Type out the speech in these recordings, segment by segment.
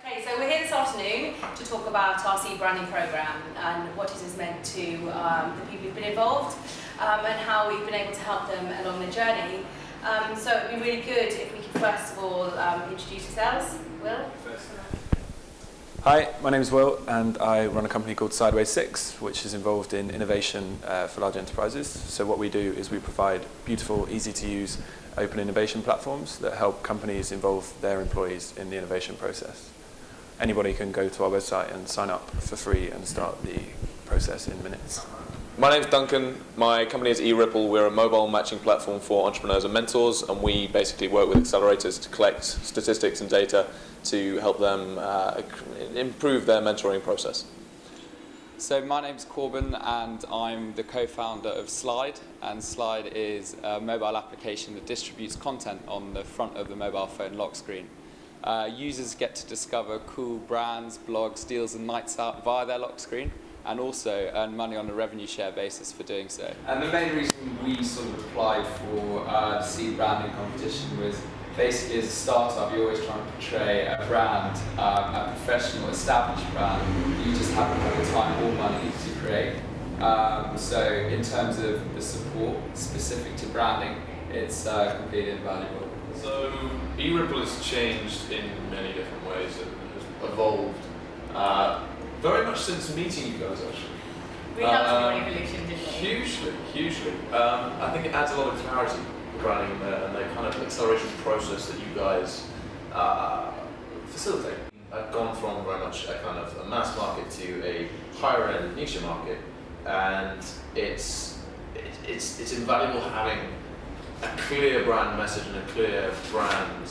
Okay, so we're here this afternoon to talk about our Seedbranding programme and what it has meant to the people who've been involved and how we've been able to help them along their journey. So it would be really good if we could first of all introduce yourselves. Will? Hi, my name is Will and I run a company called Sideways 6, which is involved in innovation for large enterprises. So what we do is we provide beautiful, easy to use open innovation platforms that help companies involve their employees in the innovation process. Anybody can go to our website and sign up for free and start the process in minutes. My name's Duncan. My company is eRipple. We're a mobile matching platform for entrepreneurs and mentors, and we basically work with accelerators to collect statistics and data to help them improve their mentoring process. So my name's Corbin and I'm the co-founder of Slide, and Slide is a mobile application that distributes content on the front of the mobile phone lock screen. Users get to discover cool brands, blogs, deals and nights out via their lock screen, and also earn money on a revenue share basis for doing so. And the main reason we sort of applied for the seed branding competition was basically as a startup you're always trying to portray a brand, a professional, established brand. You just haven't had the time or money to create. So in terms of the support specific to branding, it's completely invaluable. So eRipple has changed in many different ways and has evolved very much since meeting you guys actually. We helped with the evolution, didn't we? Hugely. I think it adds a lot of clarity to branding and the kind of acceleration process that you guys facilitate. I've gone from very much a kind of a mass market to a higher end niche market, and it's invaluable having a clear brand message and a clear brand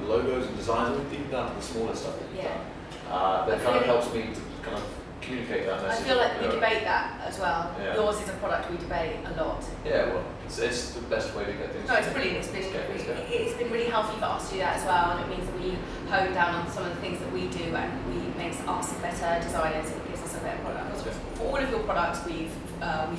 logos and designs, and even down to the smaller stuff that you've done. That kind of helps me to kind of communicate that message. I feel like we debate that as well. Yeah. Yours is a product we debate a lot. Yeah, well, it's the best way to get things. No, it's brilliant. It's been really healthy for us to do that as well, and it means that we hone down on some of the things that we do, and it makes us better designers. It gives us a better product. For all of your products, we've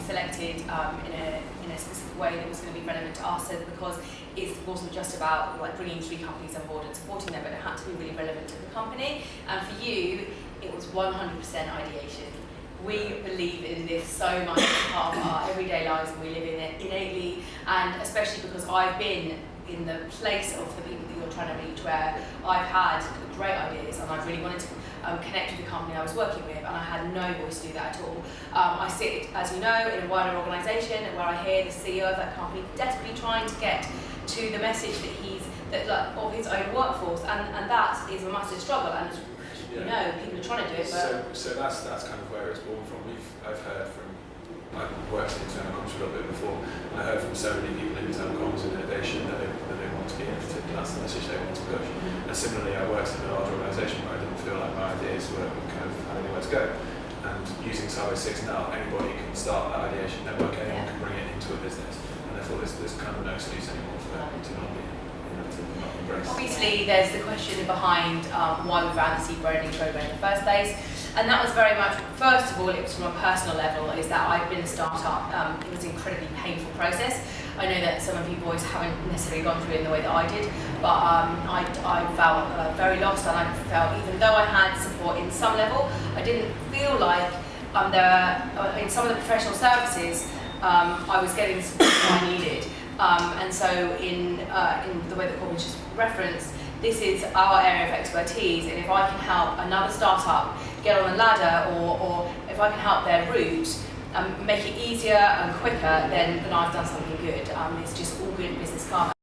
selected in a specific way that was going to be relevant to us, because it wasn't just about like bringing 3 companies on board and supporting them, but it had to be really relevant to the company. And for you, it was 100% ideation. We believe in this so much as part of our everyday lives, and we live in it innately, and especially because I've been in the place of the people that you're trying to reach, where I've had great ideas and I really wanted to connect with the company I was working with, and I had no voice to do that at all. I sit, as you know, in a wider organisation where I hear the CEO of that company desperately trying to get to the message of his own workforce, and that is a massive struggle, and you know, people are trying to do it. But So that's kind of where it's born from. I've heard from, I've worked in internal comms for a little bit before, and I heard from so many people in internal comms and innovation that they want to be innovative, and that's the message they want to push. And similarly, I worked in a large organisation where I didn't feel like my ideas were kind of had anywhere to go. And using Sideways 6 now, anybody can start that ideation network, anyone can bring it into a business, and therefore there's kind of no excuse anymore for that to not be, to not embrace. obviously, there's the question behind why we ran the Seedbranding program in the first place, and that was very much, first of all, it was from a personal level, is that I've been a startup. It was an incredibly painful process. I know that some of you boys haven't necessarily gone through it in the way that I did, but I felt very lost, and I felt, even though I had support in some level, I didn't feel like in some of the professional services I was getting the support that I needed. And so in the way that Corbin just referenced, this is our area of expertise, and if I can help another startup get on the ladder, or if I can help their route, make it easier and quicker, then I've done something good. It's just all good business karma.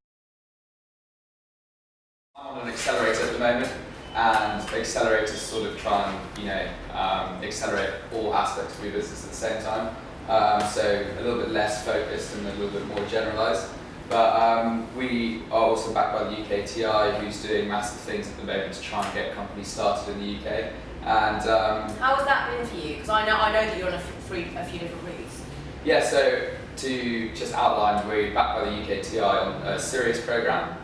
I'm on an accelerator at the moment, and accelerators sort of try and accelerate all aspects of your business at the same time. So a little bit less focused and a little bit more generalised. But we are also backed by the UKTI, who's doing massive things at the moment to try and get companies started in the UK. And how has that been for you? Because I know that you're on a few different routes. yeah, so to just outline, we're backed by the UKTI on a Sirius programme,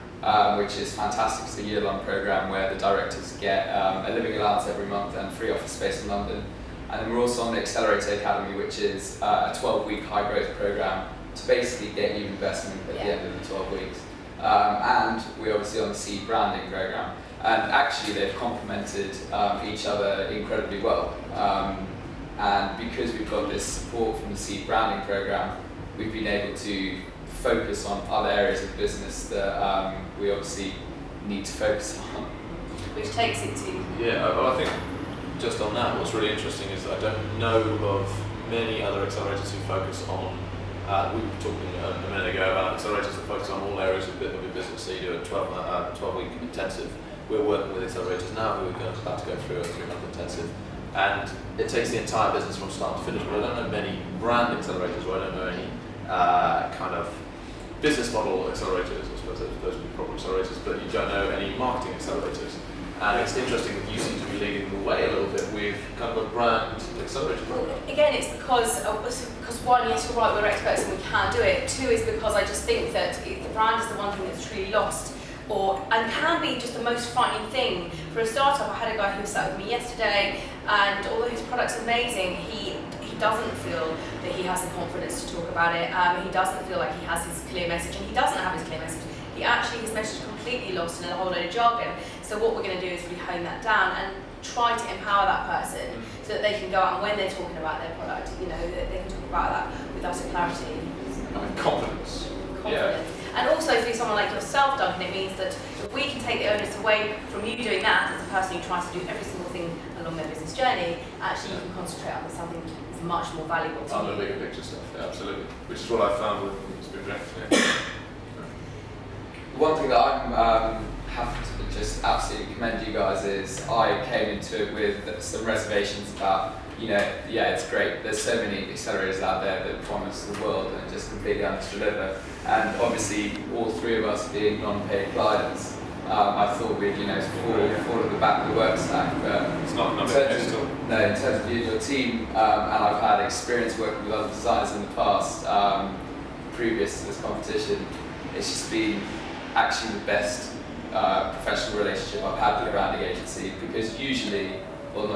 which is fantastic. It's a year-long programme where the directors get a living allowance every month and free office space in London. And then we're also on the Accelerator Academy, which is a 12-week high-growth programme to basically get you investment at the end of the 12 weeks. and we're obviously on the Seedbranding program. And actually, they've complemented each other incredibly well. And because we've got this support from the Seedbranding program, we've been able to focus on other areas of business that we obviously need to focus on. Which takes it to... Yeah, well, I think just on that, what's really interesting is that I don't know of many other accelerators who focus on, we were talking a minute ago about accelerators that focus on all areas of your business. So you do a 12-week intensive. We're working with accelerators now who are about to go through a 3-month intensive. And it takes the entire business from start to finish. But I don't know many brand accelerators, or I don't know any kind of business model accelerators. I suppose those would be proper accelerators, but you don't know any marketing accelerators. And it's interesting that you seem to be leading the way a little bit with kind of a brand accelerator program. Again, it's because one, yes, you're right, we're experts and we can do it. Two is because I just think that the brand is the one thing that's truly lost, and can be just the most frightening thing for a startup. I had a guy who sat with me yesterday, and although his product's amazing, he doesn't feel that he has the confidence to talk about it. He doesn't feel like he has his clear message, and he doesn't have his clear message. His message is completely lost in a whole load of jargon. So what we're going to do is really hone that down and try to empower that person so that they can go out and when they're talking about their product, that they can talk about that with utter clarity. And confidence. Yeah. And also for someone like yourself, Duncan, it means that if we can take the onus away from you doing that as a person who tries to do every single thing along their business journey, actually you can concentrate on something that's much more valuable to On the bigger picture stuff, yeah, absolutely. Which is what I found with Seedbranding. One thing that I have to just absolutely commend you guys is I came into it with some reservations about, it's great. There's so many accelerators out there that promise the world and just completely underdeliver. And obviously, all three of us being non-paid clients, I thought we'd, fall at the back of the work stack. But it's not in terms of you and your team, and I've had experience working with other designers in the past, previous to this competition, it's just been actually the best professional relationship I've had with a branding agency, because not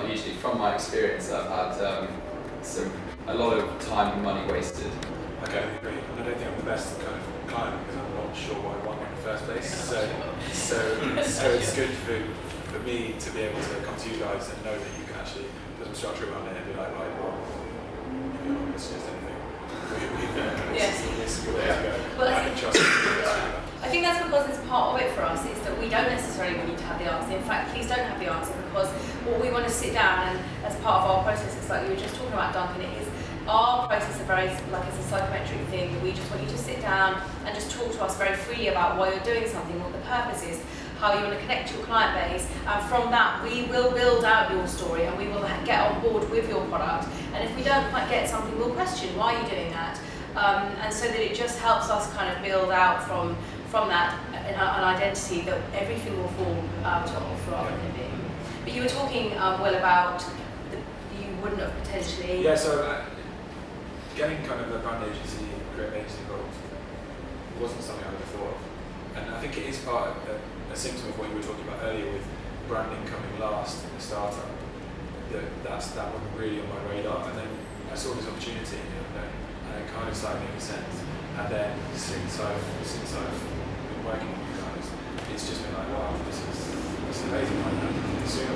usually, from my experience, I've had a lot of time and money wasted. Okay, I agree. I don't think I'm the best kind of client because I'm not sure why I won in the first place. So it's good for me to be able to come to you guys and know that you can actually put some structure around it and be like, right, well, if you're not going to suggest anything, this is a good way to go. Well, I can trust you. I think that's because it's part of it for us, is that we don't necessarily want you to have the answer. In fact, please don't have the answer, because what we want to sit down and as part of our process, it's like we were just talking about, Duncan, it is our process is very, like it's a psychometric thing, that we just want you to sit down and just talk to us very freely about why you're doing something, what the purpose is, how you want to connect to your client base, and from that we will build out your story and we will get on board with your product. And if we don't quite get something, we'll question why are you doing that, and so that it just helps us kind of build out from that an identity that everything will fall out of rather than being. But you were talking, Will, about you wouldn't have potentially... Yeah, so getting kind of a brand agency, creative agency involved wasn't something I would have thought of. And I think it is part of a symptom of what you were talking about earlier with branding coming last in the startup. That wasn't really on my radar. And then I saw this opportunity and it kind of started making sense. And then since I've been working with you guys, it's just been like, wow, this is amazing. The sooner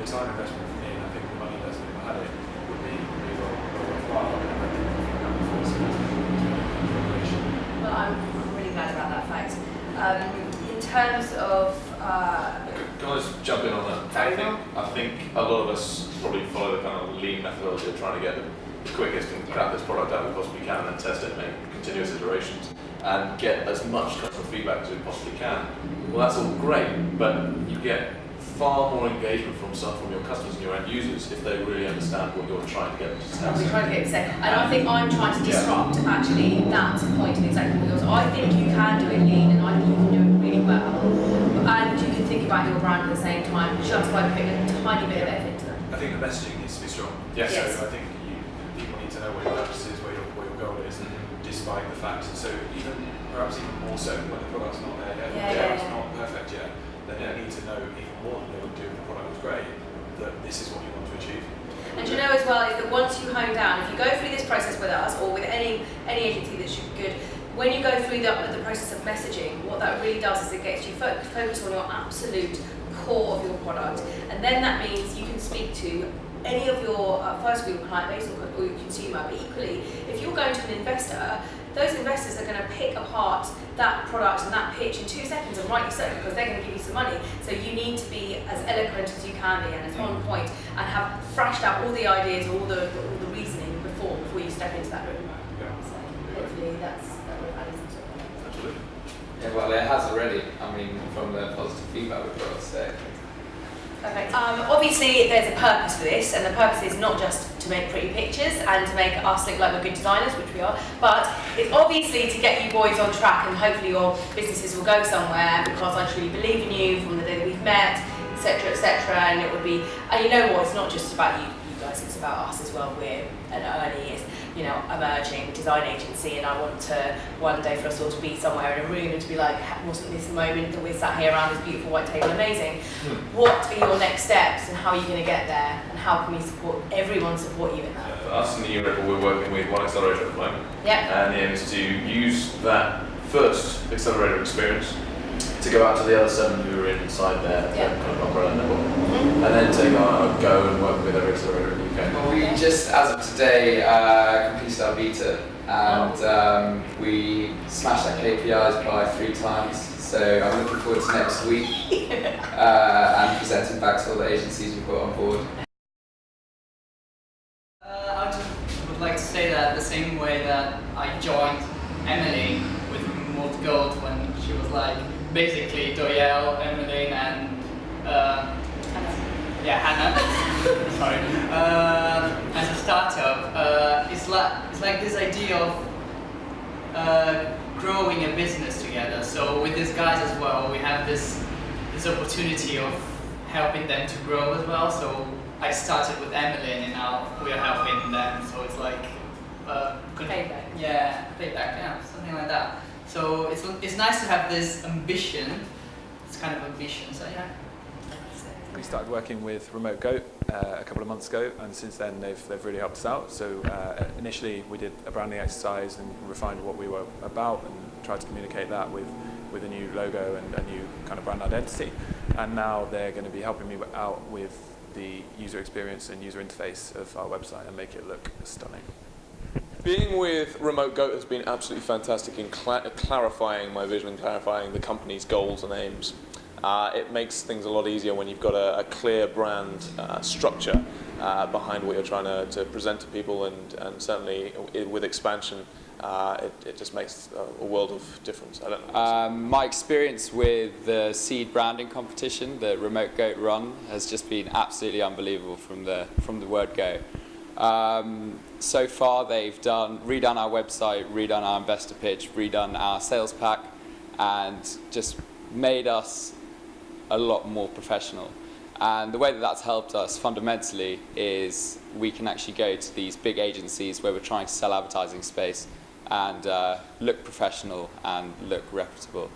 the time investment for me, and I think the money investment if I had it would be well worthwhile. And I think we've done before, so it's been Well, I'm really glad about that fact. In terms of... Can I just jump in on that? I think a lot of us probably follow the kind of lean methodology of trying to get the quickest and crack this product out as we possibly can, and then test it, make continuous iterations, and get as much customer feedback as we possibly can. Well, that's all great, but you get far more engagement from your customers and your end users if they really understand what you're trying to get them to say. We're trying to get say, and I think I'm trying to disrupt actually that point in exactly what yours. I think you can do it lean, and I think you can do it really well, and you can think about your brand at the same time just by putting a tiny bit of effort into them. I think the messaging needs to be strong. Yes. So I think people need to know what your purpose is, what your goal is, despite the fact. So perhaps even more so when the product's not there yet, it's not perfect yet, then they need to know even more than they would do if the product was great, that this is what you want to achieve. And you know as well is that once you hone down, if you go through this process with us or with any agency that should be good, when you go through through the process of messaging, what that really does is it gets you focused on your absolute core of your product, and then that means you can speak to any of your, first of all, your client base or your consumer, but equally, if you're going to an investor, those investors are going to pick apart that product and that pitch in 2 seconds, and rightly so, because they're going to give you some money. So you need to be as eloquent as you can be and as on point, and have thrashed out all the ideas, all the reasoning before you step into that room. So hopefully that would have added some sort of. Absolutely. Yeah, well, it has already. I mean, from the positive feedback we've got, so. Perfect. Obviously, there's a purpose for this, and the purpose is not just to make pretty pictures and to make us look like we're good designers, which we are, but it's obviously to get you boys on track, and hopefully your businesses will go somewhere, because I truly believe in you from the day that we've met, etc., etc. And it would be, and you know what? It's not just about you guys; it's about us as well. We're an early, emerging design agency, and I want to one day for us all to be somewhere in a room and to be like, wasn't this moment that we're sat here around this beautiful white table amazing? What are your next steps, and how are you going to get there, and how can we support you in that? For us in the Europe, we're working with one accelerator at the moment. Yeah. And the aim is to use that first accelerator experience to go out to the other 7 who are inside their kind of umbrella network, and then take go and work with every accelerator in the UK. Well, we just, as of today, completed our beta, and we smashed our KPIs by 3 times. So I'm looking forward to next week and presenting back to all the agencies we've got on board. I just would like to say that the same way that I joined Emily with Remote Goat when she was like basically Doyel, Emily, and Hannah. Sorry. As a startup, it's like this idea of growing a business together. So with these guys as well, we have this opportunity of helping them to grow as well. So I started with Emily, and now we are helping them. So it's like Payback. Yeah, payback. Yeah, something like that. So it's nice to have this ambition. It's kind of ambition. So yeah. We started working with Remote Goat a couple of months ago, and since then they've really helped us out. So initially we did a branding exercise and refined what we were about and tried to communicate that with a new logo and a new kind of brand identity. And now they're going to be helping me out with the user experience and user interface of our website and make it look stunning. Being with Remote Goat has been absolutely fantastic in clarifying my vision and clarifying the company's goals and aims. It makes things a lot easier when you've got a clear brand structure behind what you're trying to present to people, and certainly with expansion, it just makes a world of difference. I don't know. My experience with the Seedbranding competition that Remote Goat run has just been absolutely unbelievable from the word go. So far they've redone our website, redone our investor pitch, redone our sales pack, and just made us a lot more professional. And the way that that's helped us fundamentally is we can actually go to these big agencies where we're trying to sell advertising space and look professional and look reputable.